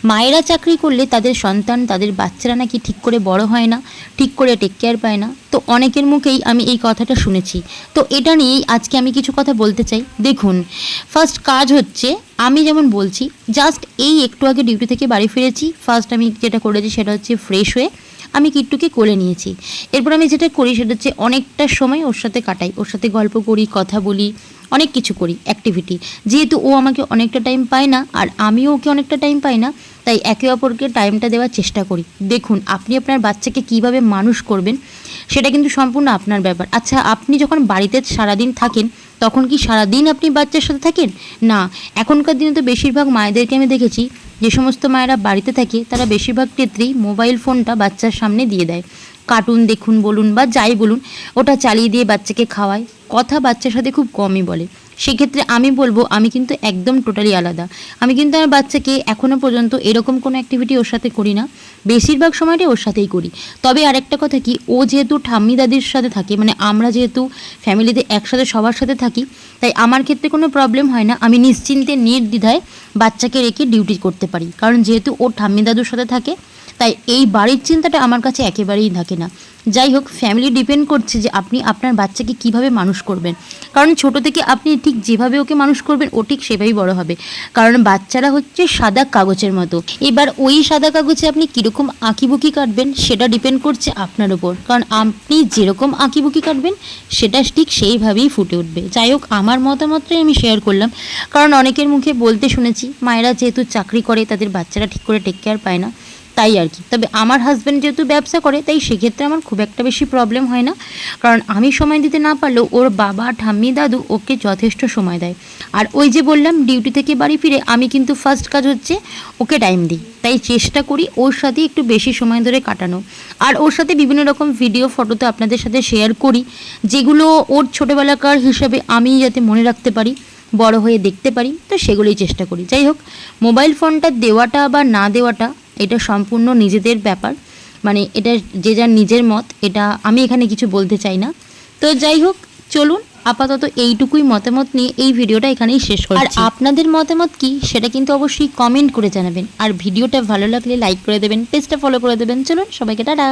মায়েরা চাকরি করলে তাদের সন্তান, তাদের বাচ্চারা নাকি ঠিক করে বড় হয় না, ঠিক করে টেক কেয়ার পায় না। তো অনেকের মুখেই আমি এই কথাটা শুনেছি। তো এটা নিয়েই আজকে আমি কিছু কথা বলতে চাই। দেখুন, ফার্স্ট কাজ হচ্ছে, আমি যেমন বলছি, জাস্ট এই একটু আগে ডিউটি থেকে বাড়ি ফিরেছি। ফার্স্ট আমি যেটা করেছি সেটা হচ্ছে ফ্রেশ হয়ে আমি কিট্টুকে কোলে নিয়েছি। এরপর আমি যেটা করি সেটা হচ্ছে অনেকটা সময় ওর সাথে কাটাই, ওর সাথে গল্প করি, কথা বলি, অনেক কিছু করি অ্যাক্টিভিটি। যেহেতু ও আমাকে অনেকটা টাইম পায় না আর আমিও ওকে অনেকটা টাইম পাই না, তাই একে অপরকে টাইমটা দেওয়ার চেষ্টা করি। দেখুন, আপনি আপনার বাচ্চাকে কিভাবে মানুষ করবেন সেটা কিন্তু সম্পূর্ণ আপনার ব্যাপার। আচ্ছা, আপনি যখন বাড়িতে সারাদিন থাকেন তখন কি সারাদিন আপনি বাচ্চার সাথে থাকেন? না, এখনকার দিনে তো বেশিরভাগ মায়েদেরকে আমি দেখেছি, যে সমস্ত মায়েরা বাড়িতে থাকে তারা বেশিরভাগ ক্ষেত্রেই মোবাইল ফোনটা বাচ্চার সামনে দিয়ে দেয়। কার্টুন দেখুন বলুন বা যাই বলুন, ওটা চালিয়ে দিয়ে বাচ্চাকে খাওয়ায়, কথা বাচ্চার সাথে খুব কমই বলে। সেক্ষেত্রে আমি বলবো আমি কিন্তু একদম টোটালি আলাদা। আমি কিন্তু আমার বাচ্চাকে এখনও পর্যন্ত এরকম কোনো অ্যাক্টিভিটি ওর সাথে করি না, বেশিরভাগ সময়টাই ওর সাথেই করি। তবে আরেকটা কথা কি, ও যেহেতু ঠাম্মি দাদির সাথে থাকে, মানে আমরা যেহেতু ফ্যামিলিতে একসাথে সবার সাথে থাকি, তাই আমার ক্ষেত্রে কোনো প্রবলেম হয় না। আমি নিশ্চিন্তে নির্দ্বিধায় বাচ্চাকে রেখে ডিউটি করতে পারি, কারণ যেহেতু ও ঠাম্মি দাদুর সাথে থাকে, তাই এই বাড়ির চিন্তাটা আমার কাছে একেবারেই থাকে না। যাই হোক, ফ্যামিলি ডিপেন্ড করছে যে আপনি আপনার বাচ্চাকে কিভাবে মানুষ করবেন, কারণ ছোট থেকে আপনি ঠিক যেভাবে ওকে মানুষ করবেন ও ঠিক সেভাবেই বড় হবে। কারণ বাচ্চারা হচ্ছে সাদা কাগজের মতো। এবার ওই সাদা কাগজে আপনি কীরকম আঁকিবুকি কাটবেন সেটা ডিপেন্ড করছে আপনার উপর, কারণ আপনি যেরকম আঁকিবুকি কাটবেন সেটা ঠিক সেইভাবেই ফুটে উঠবে। যাই হোক, আমার মতামতটাই আমি শেয়ার করলাম, কারণ অনেকের মুখে বলতে শুনেছি মায়েরা যেহেতু চাকরি করে তাদের বাচ্চারা ঠিক করে টেক কেয়ার পায় না, তাই আর কি। তবে আমার হাজব্যান্ড যেহেতু ব্যবসা করে, তাই সেক্ষেত্রে আমার খুব একটা বেশি প্রবলেম হয় না, কারণ আমি সময় দিতে না পারলেও ওর বাবা, ঠাম্মি, দাদু ওকে যথেষ্ট সময় দেয়। আর ওই যে বললাম, ডিউটি থেকে বাড়ি ফিরে আমি কিন্তু ফার্স্ট কাজ হচ্ছে ওকে টাইম দিই, তাই চেষ্টা করি ওর সাথে একটু বেশি সময় ধরে কাটানো। আর ওর সাথে বিভিন্ন রকম ভিডিও, ফটো তো আপনাদের সাথে শেয়ার করি, যেগুলো ওর ছোটোবেলাকার হিসাবে আমি যাতে মনে রাখতে পারি, বড় হয়ে দেখতে পারি, তো সেগুলোই চেষ্টা করি। যাই হোক, মোবাইল ফোনটা দেওয়াটা বা না দেওয়াটা এটা সম্পূর্ণ নিজেদের ব্যাপার, মানে এটা যে যার নিজের মত, এটা আমি এখানে কিছু বলতে চাই না। তো যাই হোক, চলুন আপাতত এইটুকুই মতামত নিয়ে এই ভিডিওটা এখানেই শেষ করছি। আর আপনাদের মতামত কি সেটা কিন্তু অবশ্যই কমেন্ট করে জানাবেন, আর ভিডিওটা ভালো লাগলে লাইক করে দেবেন, পেজটা ফলো করে দেবেন। চলুন, সবাইকে টাটা।